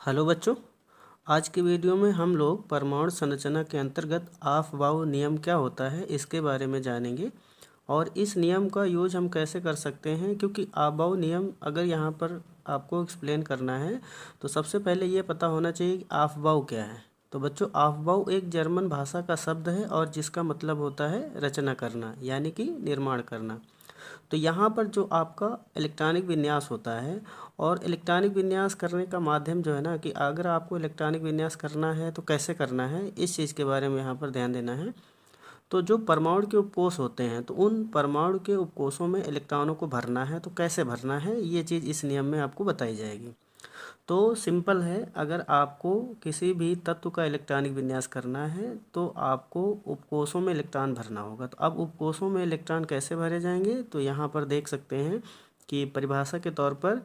Hello बच्चों, आज की वीडियो में हम लोग परमाणु संरचना के अंतर्गत ऑफ-बाउ नियम क्या होता है इसके बारे में जानेंगे और इस नियम का यूज हम कैसे कर सकते हैं। क्योंकि ऑफ-बाउ नियम अगर यहाँ पर आपको एक्सप्लेन करना है तो सबसे पहले ये पता होना चाहिए कि ऑफ-बाउ क्या है। तो बच्चों, ऑफ-बाउ एक जर्मन भाषा का शब्द है और जिसका मतलब होता है रचना करना यानी कि निर्माण करना। तो यहाँ पर जो आपका इलेक्ट्रॉनिक विन्यास होता है और इलेक्ट्रॉनिक विन्यास करने का माध्यम जो है ना कि अगर आपको इलेक्ट्रॉनिक विन्यास करना है तो कैसे करना है, इस चीज़ के बारे में यहाँ पर ध्यान देना है। तो जो परमाणु के उपकोष होते हैं तो उन परमाणु के उपकोषों में इलेक्ट्रॉनों को भरना है, तो कैसे भरना है ये चीज़ इस नियम में आपको बताई जाएगी। तो सिंपल है, अगर आपको किसी भी तत्व का इलेक्ट्रॉनिक विन्यास करना है तो आपको उपकोषों में इलेक्ट्रॉन भरना होगा। तो अब उपकोषों में इलेक्ट्रॉन कैसे भरे जाएंगे, तो यहाँ पर देख सकते हैं कि परिभाषा के तौर पर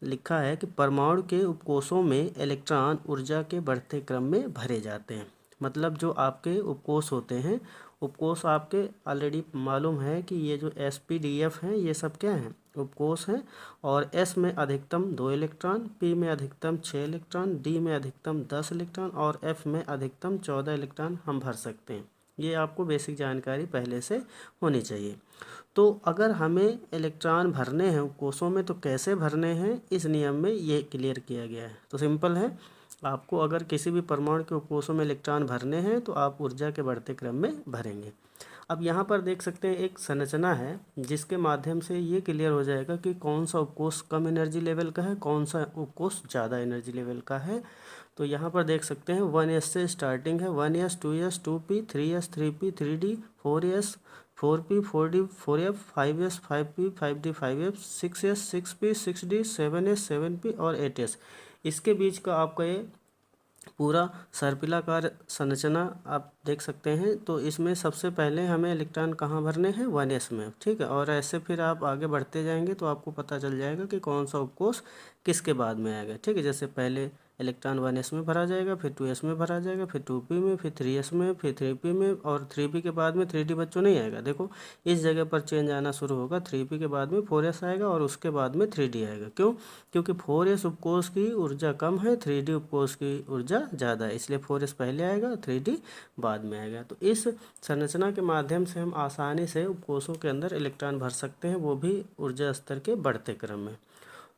लिखा है कि परमाणु के उपकोषों में इलेक्ट्रॉन ऊर्जा के बढ़ते क्रम में भरे जाते हैं। मतलब जो आपके उपकोष होते हैं, उपकोष आपके ऑलरेडी मालूम है कि ये जो SPDF हैं ये सब क्या हैं, उपकोष हैं। और S में अधिकतम 2 इलेक्ट्रॉन, P में अधिकतम 6 इलेक्ट्रॉन, D में अधिकतम 10 इलेक्ट्रॉन और F में अधिकतम 14 इलेक्ट्रॉन हम भर सकते हैं। ये आपको बेसिक जानकारी पहले से होनी चाहिए। तो अगर हमें इलेक्ट्रॉन भरने हैं उपकोषों में तो कैसे भरने हैं, इस नियम में ये क्लियर किया गया है। तो सिंपल है, आपको अगर किसी भी परमाणु के उपकोषों में इलेक्ट्रॉन भरने हैं तो आप ऊर्जा के बढ़ते क्रम में भरेंगे। अब यहाँ पर देख सकते हैं एक संरचना है जिसके माध्यम से ये क्लियर हो जाएगा कि कौन सा उपकोष कम एनर्जी लेवल का है, कौन सा उपकोष ज़्यादा एनर्जी लेवल का है। तो यहाँ पर देख सकते हैं 1s से स्टार्टिंग है, 1s 2s 2p 3s 3p 3d 4s 4p 4d 4f 5s 5p 5d 5f 6s 6p 6d 7s 7p और 8s। इसके बीच का आपका ये पूरा सर्पिलाकार संरचना आप देख सकते हैं। तो इसमें सबसे पहले हमें इलेक्ट्रॉन कहाँ भरने हैं, 1s में, ठीक है। और ऐसे फिर आप आगे बढ़ते जाएंगे तो आपको पता चल जाएगा कि कौन सा उपकोष किसके बाद में आएगा, ठीक है। जैसे पहले इलेक्ट्रॉन 1s में भरा जाएगा, फिर 2s में भरा जाएगा, फिर 2p में, फिर 3s में, फिर 3p में और 3p के बाद में 3d बच्चों नहीं आएगा। देखो इस जगह पर चेंज आना शुरू होगा, 3p के बाद में 4s आएगा और उसके बाद में 3d आएगा। क्यों? क्योंकि 4s उपकोष की ऊर्जा कम है, 3d उपकोष की ऊर्जा ज़्यादा है, इसलिए 4s पहले आएगा, 3d बाद में आएगा। तो इस संरचना के माध्यम से हम आसानी से उपकोषों के अंदर इलेक्ट्रॉन भर सकते हैं, वो भी ऊर्जा स्तर के बढ़ते क्रम में।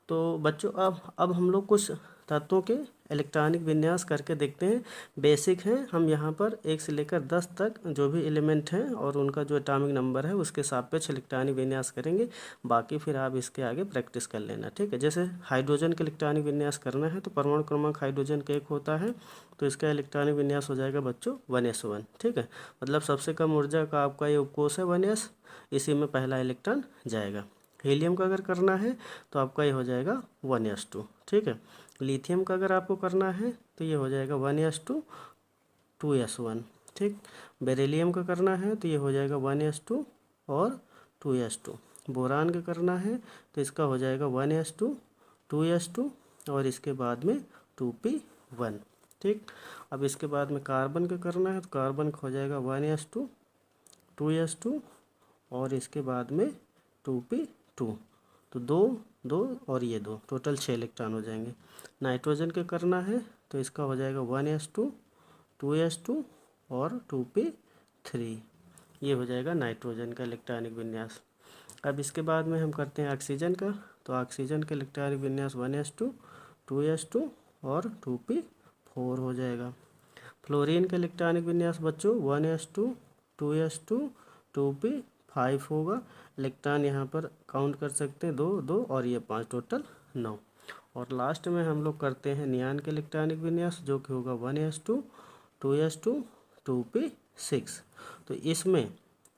तो बच्चों अब हम लोग कुछ तत्वों के इलेक्ट्रॉनिक विन्यास करके देखते हैं। बेसिक हैं, हम यहाँ पर 1 से लेकर 10 तक जो भी एलिमेंट हैं और उनका जो एटॉमिक नंबर है उसके सापेक्ष इलेक्ट्रॉनिक विन्यास करेंगे। बाकी फिर आप इसके आगे प्रैक्टिस कर लेना, ठीक है। जैसे हाइड्रोजन का इलेक्ट्रॉनिक विन्यास करना है तो परमाणु क्रमांक हाइड्रोजन का 1 होता है, तो इसका इलेक्ट्रॉनिक विन्यास हो जाएगा बच्चों 1s1, ठीक है। मतलब सबसे कम ऊर्जा का आपका ये उपकोष है 1s, इसी में पहला इलेक्ट्रॉन जाएगा। हीलियम का अगर करना है तो आपका ये हो जाएगा 1s2, ठीक है। लिथियम का अगर आपको करना है तो ये हो जाएगा 1s2 2s1, ठीक। बेरिलियम का करना है तो ये हो जाएगा 1s2 और 2s2। बोरान का करना है तो इसका हो जाएगा 1s2 2s2 और इसके बाद में 2p1, ठीक। अब इसके बाद में कार्बन का करना है तो कार्बन का हो जाएगा 1s2 2s2 और इसके बाद में 2p2। तो 2 2 और ये 2, टोटल 6 इलेक्ट्रॉन हो जाएंगे। नाइट्रोजन के करना है तो इसका हो जाएगा 1s2 2s2 और 2p3। ये हो जाएगा नाइट्रोजन का इलेक्ट्रॉनिक विन्यास। अब इसके बाद में हम करते हैं ऑक्सीजन का, तो ऑक्सीजन का इलेक्ट्रॉनिक विन्यास 1s2 2s2 और 2p4 हो जाएगा। फ्लोरीन का इलेक्ट्रॉनिक विन्यास बच्चों 1s2 2s2 2p5 होगा। इलेक्ट्रॉन यहाँ पर काउंट कर सकते हैं 2 2 और ये 5, टोटल 9। और लास्ट में हम लोग करते हैं नियान के इलेक्ट्रॉनिक विन्यास जो कि होगा 1s2 2s2 2p6। तो इसमें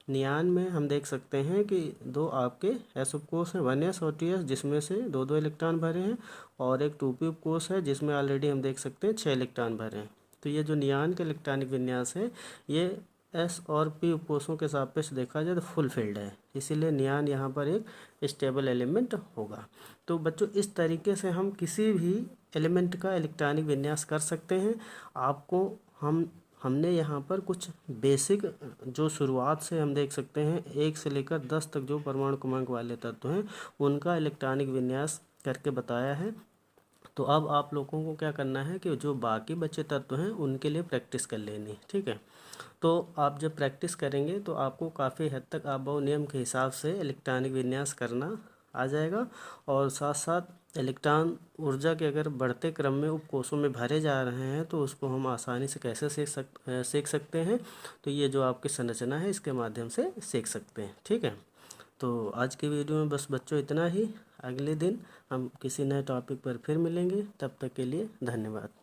नियान में हम देख सकते हैं कि 2 आपके s उपकोष हैं 1s और 2s जिसमें से 2 2 इलेक्ट्रॉन भरे हैं और एक 2p उपकोष है जिसमें ऑलरेडी हम देख सकते हैं 6 इलेक्ट्रॉन भरे हैं। तो ये जो नियान का इलेक्ट्रॉनिक विन्यास है ये s और p उपकोषों के सापेक्ष देखा जाए तो फुल फिल्ड है, इसीलिए नियान यहाँ पर एक स्टेबल एलिमेंट होगा। तो बच्चों इस तरीके से हम किसी भी एलिमेंट का इलेक्ट्रॉनिक विन्यास कर सकते हैं। आपको हमने यहाँ पर कुछ बेसिक जो शुरुआत से हम देख सकते हैं 1 से लेकर 10 तक जो परमाणु क्रमांक वाले तत्व हैं उनका इलेक्ट्रॉनिक विन्यास करके बताया है। तो अब आप लोगों को क्या करना है कि जो बाकी बचे तत्व हैं उनके लिए प्रैक्टिस कर लेनी, ठीक है। तो आप जब प्रैक्टिस करेंगे तो आपको काफ़ी हद तक अबोव नियम के हिसाब से इलेक्ट्रॉनिक विन्यास करना आ जाएगा। और साथ साथ इलेक्ट्रॉन ऊर्जा के अगर बढ़ते क्रम में उपकोषों में भरे जा रहे हैं तो उसको हम आसानी से कैसे सीख सकते हैं। तो ये जो आपकी संरचना है इसके माध्यम से सीख सकते हैं, ठीक है। तो आज की वीडियो में बस बच्चों इतना ही। अगले दिन हम किसी नए टॉपिक पर फिर मिलेंगे, तब तक के लिए धन्यवाद।